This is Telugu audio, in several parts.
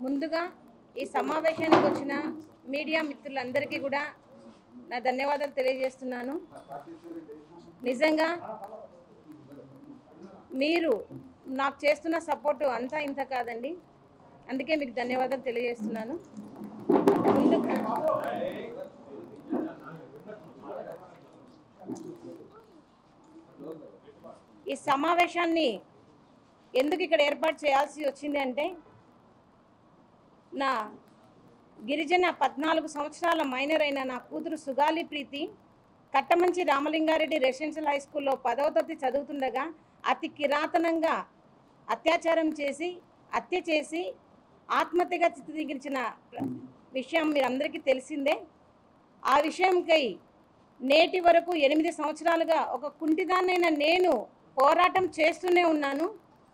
ముందుగా ఈ సమావేశానికి వచ్చిన మీడియా మిత్రులందరికీ కూడా నా ధన్యవాదాలు తెలియజేస్తున్నాను. నిజంగా మీరు నాకు చేస్తున్న సపోర్టు అంతా ఇంత కాదండి, అందుకే మీకు ధన్యవాదాలు తెలియజేస్తున్నాను. ఈ సమావేశాన్ని ఎందుకు ఇక్కడ ఏర్పాటు చేయాల్సి వచ్చింది అంటే, నా గిరిజన 14 సంవత్సరాల మైనర్ అయిన నా కూతురు సుగాలి ప్రీతి కట్టమంచి రామలింగారెడ్డి రెసిడెన్షియల్ హై స్కూల్లో 10వ తరగతి చదువుతుండగా అతి కిరాతనంగా అత్యాచారం చేసి హత్య చేసి ఆత్మహత్యగా చిత్రీకరించిన విషయం మీరందరికీ తెలిసిందే. ఆ విషయంకై నేటి వరకు 8 సంవత్సరాలుగా ఒక కుంటిదాన్నైన నేను పోరాటం చేస్తూనే ఉన్నాను.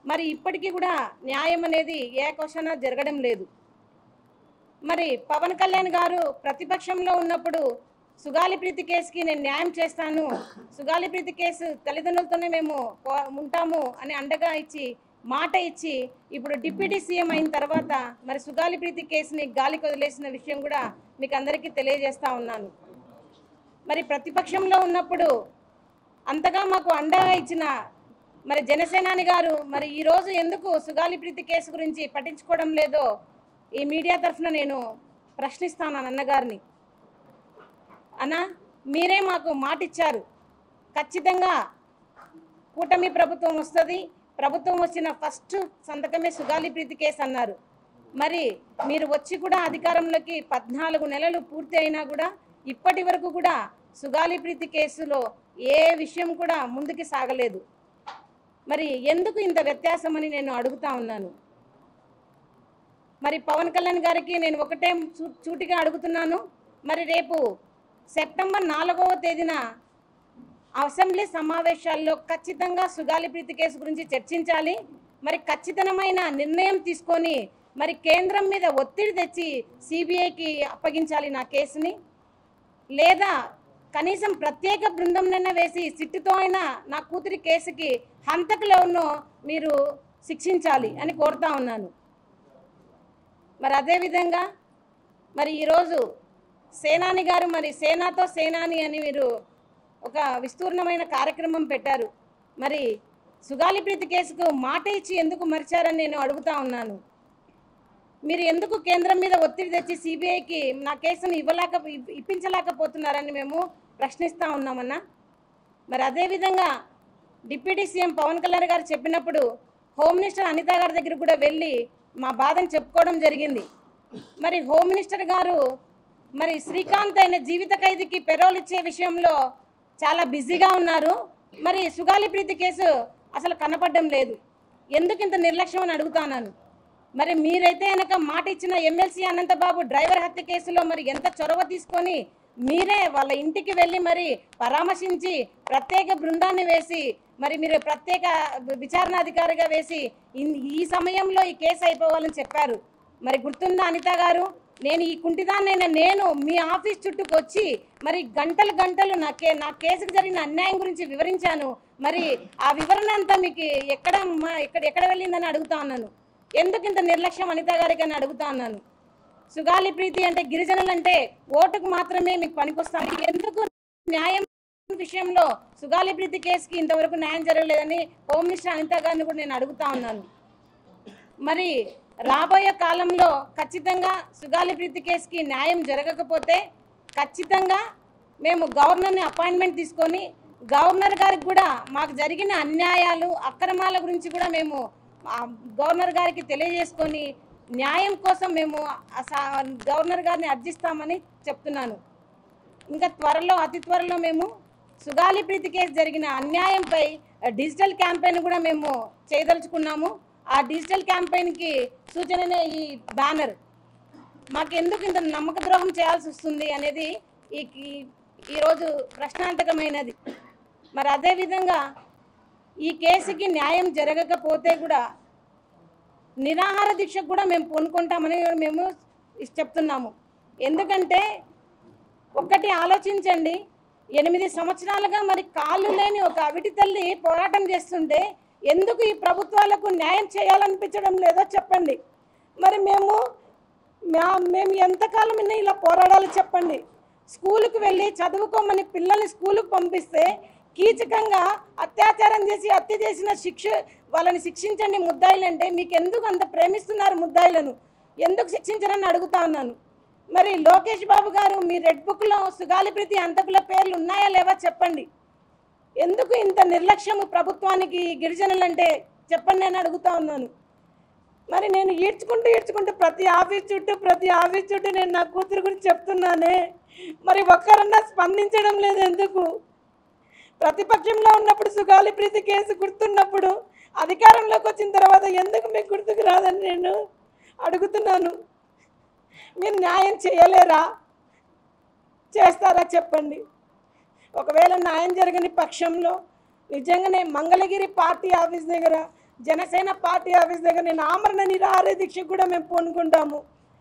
మరి ఇప్పటికీ కూడా న్యాయం అనేది ఏకోశాన జరగడం లేదు. మరి పవన్ కళ్యాణ్ గారు ప్రతిపక్షంలో ఉన్నప్పుడు సుగాలి ప్రీతి కేసుకి నేను న్యాయం చేస్తాను, సుగాలి ప్రీతి కేసు తల్లిదండ్రులతోనే మేము ఉంటాము అని అండగా ఇచ్చి మాట ఇచ్చి ఇప్పుడు డిప్యూటీ సీఎం అయిన తర్వాత మరి సుగాలి ప్రీతి కేసుని గాలికి వదిలేసిన విషయం కూడా మీకు అందరికీ తెలియజేస్తా ఉన్నాను. మరి ప్రతిపక్షంలో ఉన్నప్పుడు అంతగా మాకు అండగా ఇచ్చిన మరి జనసేనాని గారు మరి ఈరోజు ఎందుకు సుగాలి ప్రీతి కేసు గురించి పట్టించుకోవడం లేదో ఈ మీడియా తరఫున నేను ప్రశ్నిస్తాను అన్నగారిని. అన్న, మీరే మాకు మాట ఇచ్చారు, ఖచ్చితంగా కూటమి ప్రభుత్వం వస్తుంది, ప్రభుత్వం వచ్చిన ఫస్ట్ సంతకమే సుగాలి ప్రీతి కేసు అన్నారు. మరి మీరు వచ్చి కూడా అధికారంలోకి 14 నెలలు పూర్తి అయినా కూడా ఇప్పటి వరకు కూడా సుగాలి ప్రీతి కేసులో ఏ విషయం కూడా ముందుకు సాగలేదు. మరి ఎందుకు ఇంత వ్యత్యాసం అని నేను అడుగుతా ఉన్నాను. మరి పవన్ కళ్యాణ్ గారికి నేను ఒకటే సూటిగా అడుగుతున్నాను, మరి రేపు సెప్టెంబర్ 4వ తేదీన అసెంబ్లీ సమావేశాల్లో ఖచ్చితంగా సుగాలి ప్రీతి కేసు గురించి చర్చించాలి. మరి ఖచ్చితమైన నిర్ణయం తీసుకొని మరి కేంద్రం మీద ఒత్తిడి తెచ్చి సిబిఐకి అప్పగించాలి నా కేసుని, లేదా కనీసం ప్రత్యేక బృందంనైనా వేసి సిట్టుతో అయినా నా కూతురి కేసుకి హంతకులను మీరు శిక్షించాలి అని కోరుతా ఉన్నాను. మరి అదేవిధంగా మరి ఈరోజు సేనాని గారు మరి సేనాతో సేనాని అని మీరు ఒక విస్తూర్ణమైన కార్యక్రమం పెట్టారు. మరి సుగాలి ప్రీతి కేసుకు మాట ఇచ్చి ఎందుకు మరిచారని నేను అడుగుతా ఉన్నాను. మీరు ఎందుకు కేంద్రం మీద ఒత్తిడి తెచ్చి సిబిఐకి నా కేసును ఇప్పించలేకపోతున్నారని మేము ప్రశ్నిస్తూ ఉన్నామన్నా. మరి అదేవిధంగా డిప్యూటీ సీఎం పవన్ కళ్యాణ్ గారు చెప్పినప్పుడు హోమ్ మినిస్టర్ అనిత గారి దగ్గర కూడా వెళ్ళి మా బాధను చెప్పుకోవడం జరిగింది. మరి హోమ్ మినిస్టర్ గారు మరి శ్రీకాంత్ అయిన జీవిత ఖైదీకి పెరోల్ ఇచ్చే విషయంలో చాలా బిజీగా ఉన్నారు. మరి సుగాలి ప్రీతి కేసు అసలు కనపడడం లేదు, ఎందుకు ఇంత నిర్లక్ష్యం అని అడుగుతాను. మరి మీరైతే కనుక మాట ఇచ్చిన ఎమ్మెల్సీ అనంతబాబు డ్రైవర్ హత్య కేసులో మరి ఎంత చొరవ తీసుకొని మీరే వాళ్ళ ఇంటికి వెళ్ళి మరి పరామర్శించి ప్రత్యేక బృందాన్ని వేసి మరి మీరు ప్రత్యేక విచారణాధికారిగా వేసి ఈ సమయంలో ఈ కేసు అయిపోవాలని చెప్పారు. మరి గుర్తుందా అనిత గారు, నేను ఈ కుంటిదాన్నైనా నేను మీ ఆఫీస్ చుట్టూకు వచ్చి మరి గంటలు నా కేసుకు జరిగిన అన్యాయం గురించి వివరించాను. మరి ఆ వివరణ అంతా మీకు ఎక్కడ వెళ్ళిందని అడుగుతా ఉన్నాను. ఎందుకు ఇంత నిర్లక్ష్యం అనిత గారికి అని అడుగుతా ఉన్నాను. సుగాలి ప్రీతి అంటే గిరిజనులు అంటే ఓటుకు మాత్రమే మీకు పనికొస్తాను, ఎందుకు న్యాయం విషయంలో సుగాలి ప్రీతి కేసుకి ఇంతవరకు న్యాయం జరగలేదని హోమ్ మినిస్టర్ అనిత గారిని కూడా నేను అడుగుతా ఉన్నాను. మరి రాబోయే కాలంలో ఖచ్చితంగా సుగాలి ప్రీతి కేసుకి న్యాయం జరగకపోతే ఖచ్చితంగా మేము గవర్నర్ని అపాయింట్మెంట్ తీసుకొని గవర్నర్ గారికి కూడా మాకు జరిగిన అన్యాయాలు అక్రమాల గురించి కూడా మేము గవర్నర్ గారికి తెలియజేసుకొని న్యాయం కోసం మేము గవర్నర్ గారిని అర్జిస్తామని చెప్తున్నాను. ఇంకా అతి త్వరలో మేము సుగాలి ప్రీతి కేసు జరిగిన అన్యాయంపై డిజిటల్ క్యాంపెయిన్ కూడా మేము చేయదలుచుకున్నాము. ఆ డిజిటల్ క్యాంపెయిన్కి సూచననే ఈ బ్యానర్. మాకు ఎందుకు ఇంత నమ్మక ద్రోహం చేయాల్సి వస్తుంది అనేది ఈరోజు ప్రశ్నార్థకమైనది. మరి అదేవిధంగా ఈ కేసుకి న్యాయం జరగకపోతే కూడా నిరాహార దీక్షకు కూడా మేము పూనుకుంటామని మేము చెప్తున్నాము. ఎందుకంటే ఒక్కటి ఆలోచించండి, 8 సంవత్సరాలుగా మరి కాళ్ళు లేని ఒక అవిటి తల్లి పోరాటం చేస్తుంటే ఎందుకు ఈ ప్రభుత్వాలకు న్యాయం చేయాలనిపించడం లేదో చెప్పండి. మరి మేము మేము ఎంతకాలం ఇలా పోరాడాలో చెప్పండి. స్కూలుకు వెళ్ళి చదువుకోమని పిల్లల్ని స్కూలుకు పంపిస్తే కీచకంగా అత్యాచారం చేసి హత్య చేసిన వాళ్ళని శిక్షించండి ముద్దాయిలంటే. మీకు ఎందుకు అంత ప్రేమిస్తున్నారు ముద్దాయిలను? ఎందుకు శిక్షించరని అడుగుతా ఉన్నాను. మరి లోకేష్ బాబు గారు, మీ రెడ్ బుక్లో సుగాలి ప్రీతి హంతకుల పేర్లు ఉన్నాయా లేవా చెప్పండి. ఎందుకు ఇంత నిర్లక్ష్యము ప్రభుత్వానికి గిరిజనులంటే చెప్పండి అని అడుగుతా ఉన్నాను. మరి నేను ఈడ్చుకుంటూ ప్రతి ఆఫీస్ చుట్టూ నేను నా కూతురు గురించి చెప్తున్నానే, మరి ఒక్కరన్నా స్పందించడం లేదు ఎందుకు? ప్రతిపక్షంలో ఉన్నప్పుడు సుగాలి ప్రీతి కేసు గుర్తున్నప్పుడు అధికారంలోకి వచ్చిన తర్వాత ఎందుకు మీకు గుర్తుకు రాదని నేను అడుగుతున్నాను. మీరు న్యాయం చేయలేరా? చేస్తారా చెప్పండి. ఒకవేళ న్యాయం జరగని పక్షంలో నిజంగానే మంగళగిరి పార్టీ ఆఫీస్ దగ్గర, జనసేన పార్టీ ఆఫీస్ దగ్గర నేను ఆమరణ నిరాహార దీక్ష కూడా మేము పూనుకుంటాము.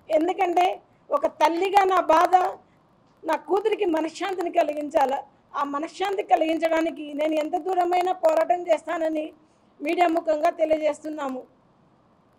ఎందుకంటే ఒక తల్లిగా నా బాధ, నా కూతురికి మనశ్శాంతిని కలిగించాలా. ఆ మనశ్శాంతి కలిగించడానికి నేను ఎంత దూరమైనా పోరాటం చేస్తానని మీడియా ముఖంగా తెలియజేస్తున్నాము.